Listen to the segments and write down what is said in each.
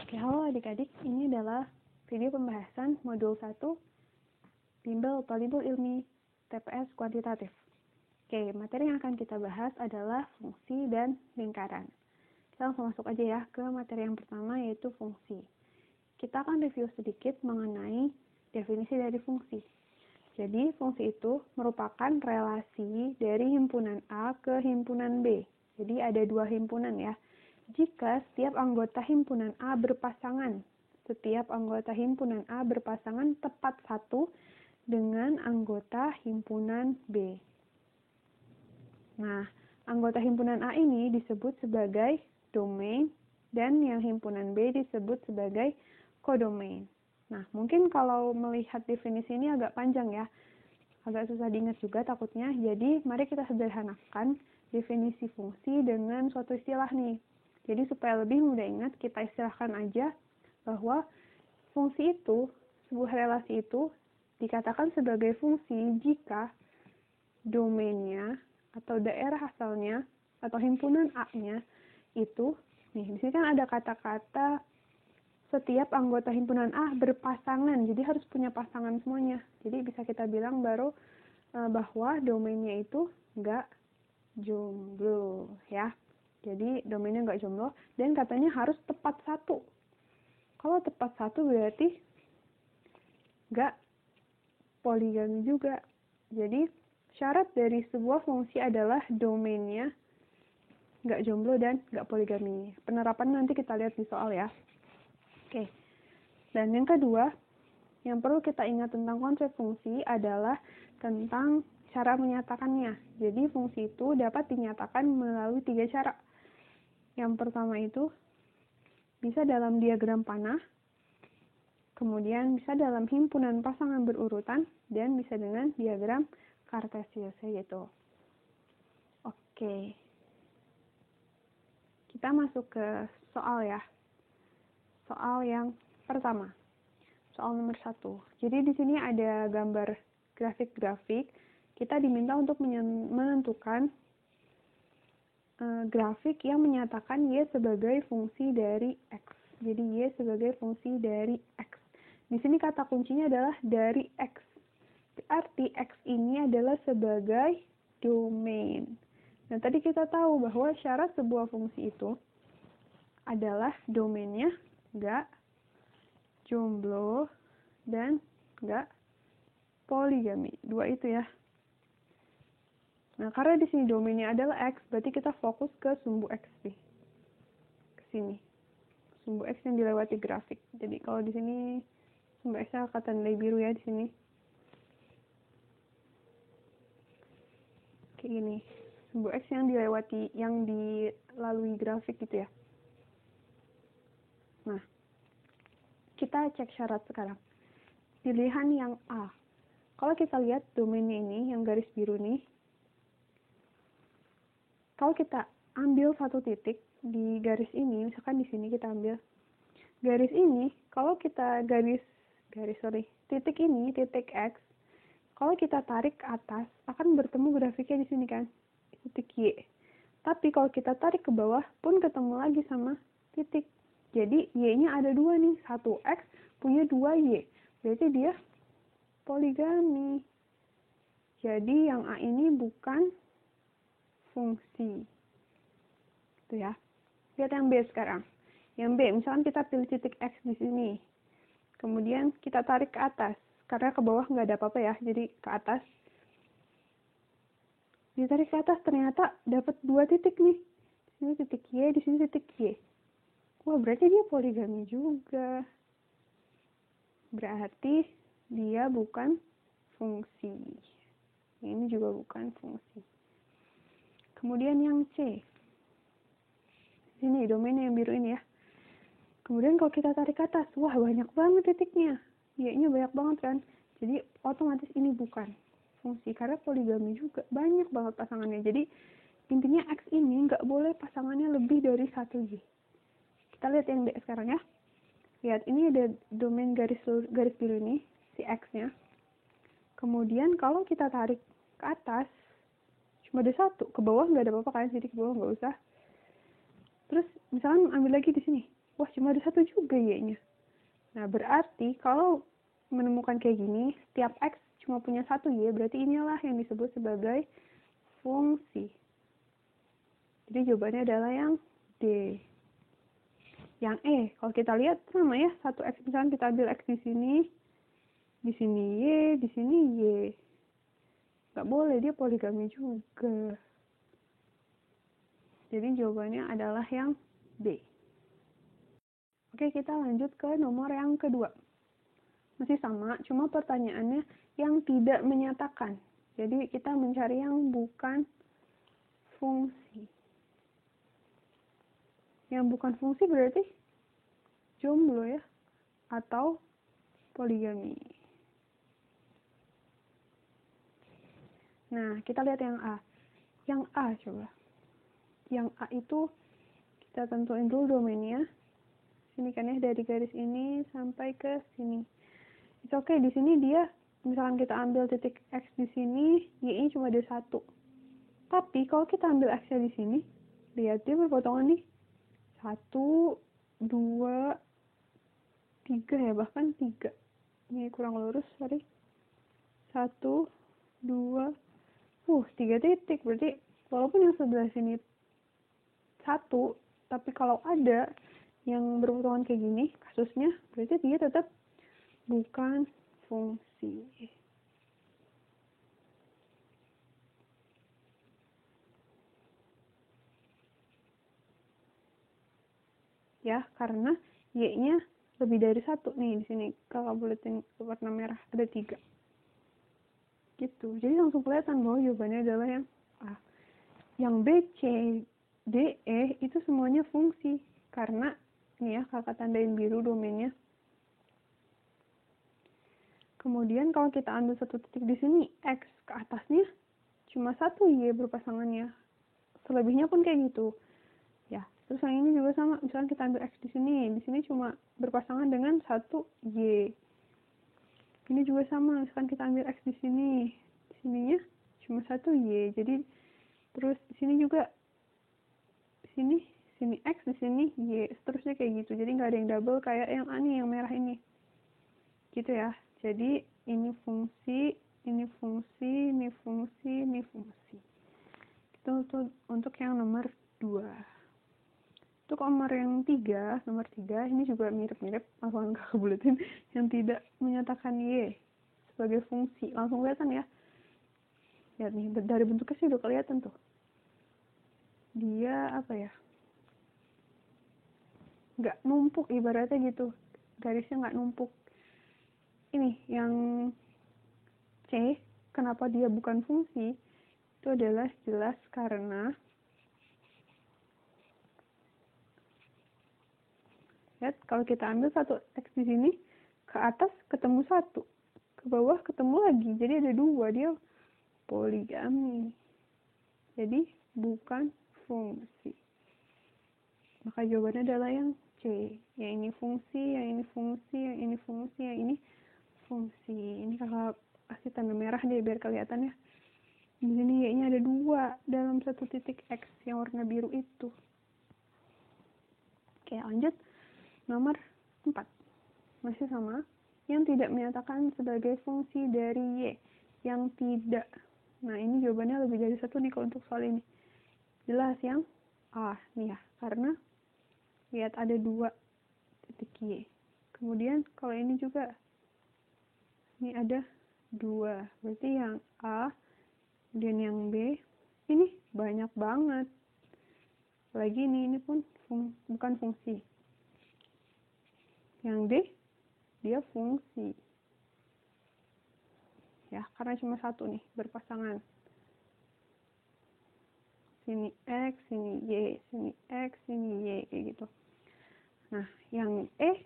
Oke, halo adik-adik, ini adalah video pembahasan modul 1 Bimbel Thalibul Ilmi TPS Kuantitatif. Oke, materi yang akan kita bahas adalah fungsi dan lingkaran. Kita langsung masuk aja ya ke materi yang pertama, yaitu fungsi. Kita akan review sedikit mengenai definisi dari fungsi. Jadi, fungsi itu merupakan relasi dari himpunan A ke himpunan B. Jadi, ada dua himpunan ya. Jika setiap anggota himpunan A berpasangan, tepat satu dengan anggota himpunan B. Nah, anggota himpunan A ini disebut sebagai domain dan yang himpunan B disebut sebagai kodomain. Nah, mungkin kalau melihat definisi ini agak panjang ya, agak susah diingat juga takutnya. Jadi, mari kita sederhanakan definisi fungsi dengan suatu istilah nih. Jadi supaya lebih mudah ingat, kita istilahkan aja bahwa fungsi itu, sebuah relasi itu dikatakan sebagai fungsi jika domainnya atau daerah asalnya atau himpunan A-nya itu, nih di sini kan ada kata-kata setiap anggota himpunan A berpasangan, jadi harus punya pasangan semuanya. Jadi bisa kita bilang bahwa domainnya itu nggak jomblo ya. Jadi domainnya nggak jomblo dan katanya harus tepat satu. Kalau tepat satu berarti nggak poligami juga. Jadi syarat dari sebuah fungsi adalah domainnya nggak jomblo dan nggak poligami. Penerapan nanti kita lihat di soal ya. Oke. Dan yang kedua, yang perlu kita ingat tentang konsep fungsi adalah tentang cara menyatakannya. Jadi fungsi itu dapat dinyatakan melalui 3 cara. Yang pertama itu bisa dalam diagram panah, kemudian bisa dalam himpunan pasangan berurutan, dan bisa dengan diagram Cartesius gitu. Oke. Kita masuk ke soal ya. Soal yang pertama. Soal nomor 1. Jadi di sini ada gambar grafik-grafik. Kita diminta untuk menentukan grafik yang menyatakan Y sebagai fungsi dari X. Jadi Y sebagai fungsi dari X. Di sini kata kuncinya adalah dari X. Berarti X ini adalah sebagai domain. Nah, tadi kita tahu bahwa syarat sebuah fungsi itu adalah domainnya nggak jomblo dan nggak poligami. Dua itu ya. Nah, karena di sini domainnya adalah X, berarti kita fokus ke sumbu X nih. Ke sini. Sumbu X yang dilewati grafik. Jadi kalau di sini sumbu X-nya akan tandai biru ya di sini. Kayak gini. Sumbu X yang dilalui grafik gitu ya. Nah, kita cek syarat sekarang. Pilihan yang A. Kalau kita lihat domainnya ini, yang garis biru nih, kalau kita ambil satu titik di garis ini, misalkan di sini kita ambil garis ini, kalau kita titik ini, titik X, kalau kita tarik ke atas, akan bertemu grafiknya di sini kan, titik Y. Tapi kalau kita tarik ke bawah, pun ketemu lagi sama titik. Jadi Y-nya ada dua nih, satu X punya dua Y. Berarti dia poligami. Jadi yang A ini bukan fungsi. Itu ya. Lihat yang B sekarang. Yang B, misalkan kita pilih titik X di sini. Kemudian kita tarik ke atas. Karena ke bawah nggak ada apa-apa ya, jadi ke atas. Ditarik ke atas ternyata dapat dua titik nih. Di sini titik Y, di sini titik Y. Wah, berarti dia poligami juga. Berarti dia bukan fungsi. Ini juga bukan fungsi. Kemudian yang C. Sini domainnya yang biru ini ya. Kemudian kalau kita tarik ke atas, wah banyak banget titiknya. Y-nya banyak banget kan. Jadi otomatis ini bukan fungsi karena poligami juga. Banyak banget pasangannya. Jadi intinya X ini nggak boleh pasangannya lebih dari 1 Y. Kita lihat yang D sekarang ya. Lihat, ini ada domain garis biru ini, si X-nya. Kemudian kalau kita tarik ke atas, cuma ada satu. Ke bawah nggak ada apa-apa kan, jadi ke bawah nggak usah. Terus misalkan ambil lagi di sini. wah cuma ada satu juga Y-nya. Nah, berarti kalau menemukan kayak gini, setiap X cuma punya satu Y, berarti inilah yang disebut sebagai fungsi. Jadi jawabannya adalah yang D. Yang E, kalau kita lihat sama ya, satu X, misalnya kita ambil X di sini Y, di sini Y. Nggak boleh, dia poligami juga. Jadi jawabannya adalah yang B. Oke, kita lanjut ke nomor yang kedua. Masih sama, cuma pertanyaannya yang tidak menyatakan. Jadi kita mencari yang bukan fungsi. Yang bukan fungsi berarti jomblo ya, atau poligami. Nah, kita lihat yang A. Yang A coba. Yang A itu kita tentuin dulu domainnya. Sini kan ya, dari garis ini sampai ke sini. It's okay, di sini dia, misalkan kita ambil titik X di sini, Y-nya cuma ada satu. Tapi kalau kita ambil X-nya di sini, lihat dia berpotongan nih. 1, 2, 3 ya, bahkan 3. Ini kurang lurus, sorry. 1, 2, 3 titik. Berarti walaupun yang sebelah sini 1, tapi kalau ada yang berpotongan kayak gini kasusnya, berarti dia tetap bukan fungsi. Ya, karena Y-nya lebih dari satu nih di sini. Kalau buletin warna merah ada 3. Gitu. Jadi langsung kelihatan bahwa jawabannya adalah yang A. Yang B, C, D, E itu semuanya fungsi. Karena nih ya, kakak tandain biru domainnya. Kemudian kalau kita ambil satu titik di sini, X ke atasnya cuma satu Y berpasangannya. Selebihnya pun kayak gitu. Ya, terus yang ini juga sama. Misalnya kita ambil X di sini cuma berpasangan dengan satu Y. Ini juga sama. Misalkan kita ambil X di sininya cuma satu Y. Jadi terus di sini juga sini X, di sini Y, seterusnya kayak gitu. Jadi nggak ada yang double kayak yang ini, yang merah ini. Gitu ya. Jadi ini fungsi, ini fungsi, ini fungsi, ini fungsi. Itu untuk yang nomor 2. Untuk nomor yang 3, nomor 3 ini juga mirip-mirip, langsung ke buletin, yang tidak menyatakan Y sebagai fungsi. Langsung kelihatan ya. Lihat nih, dari bentuknya sih udah kelihatan tuh. Dia apa ya? Nggak numpuk ibaratnya gitu. Garisnya nggak numpuk. Ini yang C, kenapa dia bukan fungsi? Itu adalah jelas karena lihat, kalau kita ambil satu X di sini, ke atas ketemu 1, ke bawah ketemu lagi, jadi ada 2, dia poligami. Jadi bukan fungsi. Maka jawabannya adalah yang C. Yang ini fungsi, yang ini fungsi, yang ini fungsi, yang ini fungsi. Ini kakak kasih tanda merah deh biar kelihatan ya. Di sini Y-nya ada 2 dalam satu titik X yang warna biru itu. Oke, lanjut. Nomor 4. Masih sama. Yang tidak menyatakan sebagai fungsi dari Y. Yang tidak. Nah, ini jawabannya lebih dari 1 nih kalau untuk soal ini. Jelas yang A nih ya. Karena lihat ada 2 titik Y. Kemudian kalau ini juga. Ini ada 2. Berarti yang A. Kemudian yang B. Ini banyak banget. Lagi ini pun bukan fungsi. Yang D, dia fungsi. Ya, karena cuma 1 nih, berpasangan. Sini X, sini Y, sini X, sini Y, kayak gitu. Nah, yang E,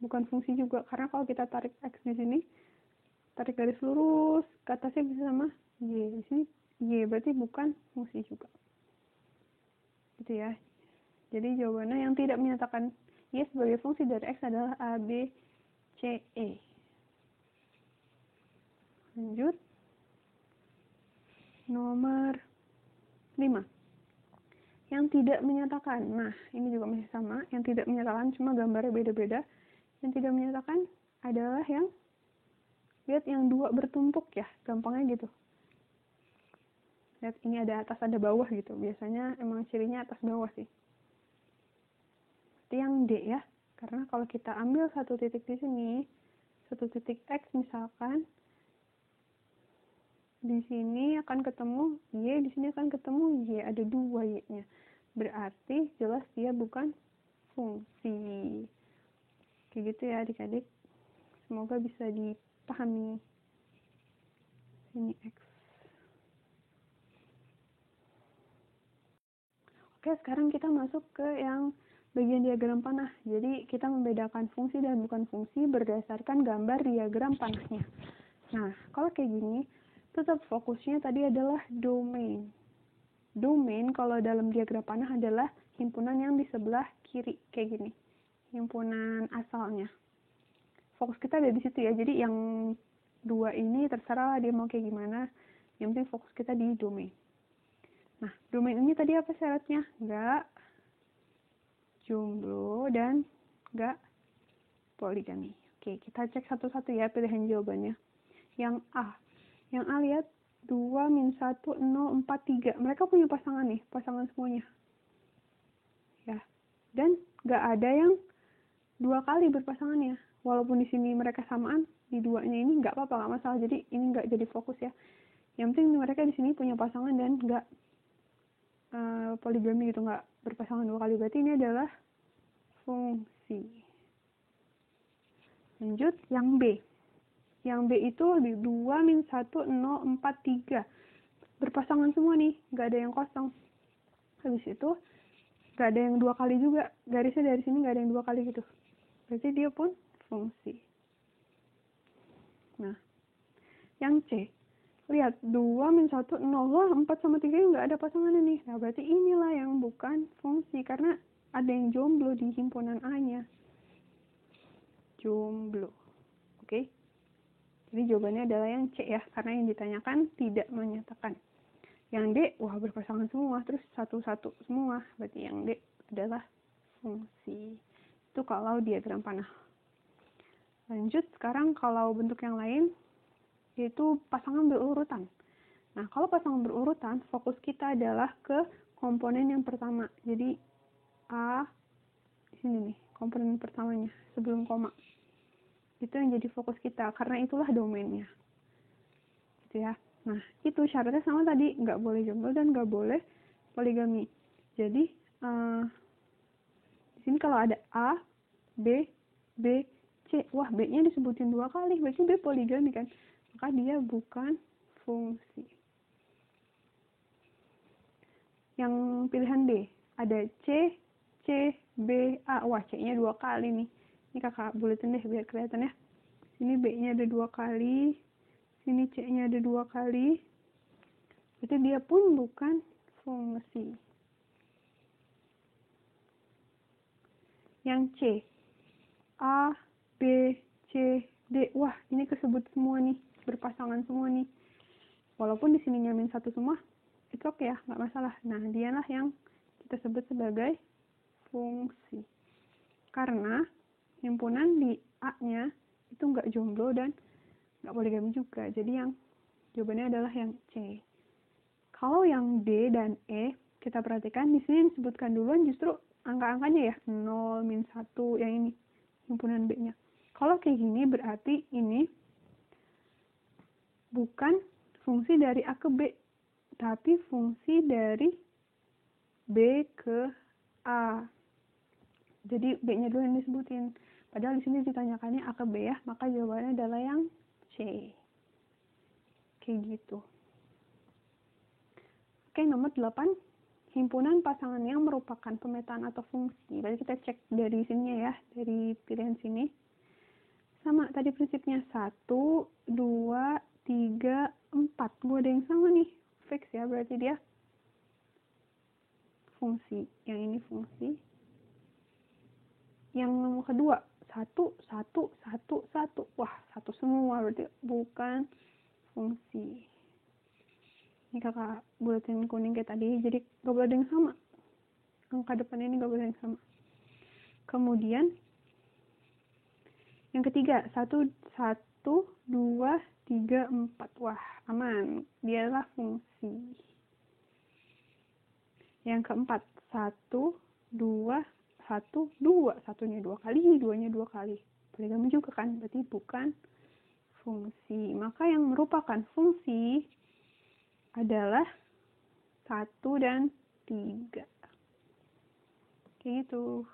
bukan fungsi juga. Karena kalau kita tarik X di sini, tarik garis lurus, ke atasnya bisa sama Y. Di sini Y, berarti bukan fungsi juga. Gitu ya. Jadi jawabannya yang tidak menyatakan Y sebagai fungsi dari X adalah A, B, C, E. Lanjut. Nomor 5. yang tidak menyatakan. Nah, ini juga masih sama, yang tidak menyatakan, cuma gambarnya beda-beda. Yang tidak menyatakan adalah yang, lihat yang dua bertumpuk ya, gampangnya gitu. Lihat, ini ada atas, ada bawah gitu. Biasanya emang cirinya atas bawah sih. Berarti yang D ya, karena kalau kita ambil satu titik di sini, satu titik X misalkan, di sini akan ketemu Y, di sini akan ketemu Y, ada dua Y-nya. Berarti jelas dia bukan fungsi. Kayak gitu ya adik-adik. Semoga bisa dipahami. Ini X. Oke, sekarang kita masuk ke yang bagian diagram panah. Jadi kita membedakan fungsi dan bukan fungsi berdasarkan gambar diagram panahnya. Nah, kalau kayak gini, tetap fokusnya tadi adalah domain. Domain kalau dalam diagram panah adalah himpunan yang di sebelah kiri, kayak gini. Himpunan asalnya. Fokus kita ada di situ ya. Jadi yang dua ini terserah dia mau kayak gimana. Yang penting fokus kita di domain. Nah, domain ini tadi apa syaratnya? Nggak jomblo dan nggak poligami. Oke, kita cek satu-satu ya pilihan jawabannya. Yang A. Yang A lihat 2, min 1, 0, 4, 3. Mereka punya pasangan nih, pasangan semuanya. Ya. Dan nggak ada yang dua kali berpasangannya. Walaupun di sini mereka samaan, di duanya ini nggak apa-apa, nggak masalah. Jadi ini nggak jadi fokus ya. Yang penting mereka di sini punya pasangan dan nggak poligami gitu, nggak berpasangan dua kali. Berarti ini adalah fungsi. Lanjut yang B. Yang B itu 2, min 1, 0, 4, 3. Berpasangan semua nih, nggak ada yang kosong. Habis itu, nggak ada yang dua kali juga. Garisnya dari sini nggak ada yang dua kali gitu. Berarti dia pun fungsi. Nah, yang C. Lihat, 2, min 1, 0. Wah, 4 sama 3 nggak ada pasangannya nih. Nah, berarti inilah yang bukan fungsi. Karena ada yang jomblo di himpunan A-nya. Jomblo. Oke? Jadi jawabannya adalah yang C ya, karena yang ditanyakan tidak menyatakan. Yang D, wah berpasangan semua, terus satu-satu semua. Berarti yang D adalah fungsi. Itu kalau diagram panah. Lanjut, sekarang kalau bentuk yang lain, yaitu pasangan berurutan. Nah, kalau pasangan berurutan, fokus kita adalah ke komponen yang pertama. Jadi, A, di sini nih, komponen pertamanya, sebelum koma. Itu yang jadi fokus kita, karena itulah domainnya. Gitu ya. Nah, itu syaratnya sama tadi, nggak boleh jomblo dan nggak boleh poligami. Jadi, di sini kalau ada A, B, B, C, wah B-nya disebutin dua kali, berarti B poligami kan? Maka dia bukan fungsi. Yang pilihan D, ada C, C, B, A. Wah, C-nya dua kali nih. Ini kakak buletin deh biar kelihatan ya. Sini B-nya ada dua kali. Sini C-nya ada dua kali. Berarti dia pun bukan fungsi. Yang C. A, B, C, D. Wah, ini kesebut semua nih. Berpasangan semua nih. Walaupun di sini min satu semua, itu oke ya, nggak masalah. Nah, dialah yang kita sebut sebagai fungsi. Karena himpunan di A-nya itu nggak jomblo dan nggak poligami juga. Jadi yang jawabannya adalah yang C. Kalau yang D dan E, kita perhatikan di sini disebutkan duluan justru angka-angkanya ya, 0, min 1, yang ini, himpunan B-nya. Kalau kayak gini berarti ini bukan fungsi dari A ke B, tapi fungsi dari B ke A. Jadi B-nya dulu yang disebutin. Padahal di sini ditanyakannya A ke B ya, maka jawabannya adalah yang C. Kayak gitu. Oke, nomor 8. Himpunan pasangan yang merupakan pemetaan atau fungsi. Berarti kita cek dari sini ya, dari pilihan sini. Sama tadi prinsipnya 1, 2, 3, 4. Gua ada yang sama nih. Fix ya, berarti dia fungsi. Yang ini fungsi. Yang nomor kedua, 1, 1, 1, 1. Wah, satu semua berarti bukan fungsi. Ini kakak buletin kuning kayak tadi, jadi gak boleh ada yang sama. angka depannya ini nggak boleh yang sama. Kemudian yang ketiga, 1, 2, 3, 4. Wah, aman. Dialah fungsi. Yang keempat, 1, 2, 1, 2. Satunya 2 kali, 2-nya 2 kali. Poligami juga kan, berarti bukan fungsi. Maka yang merupakan fungsi adalah 1 dan 3. Kayak gitu.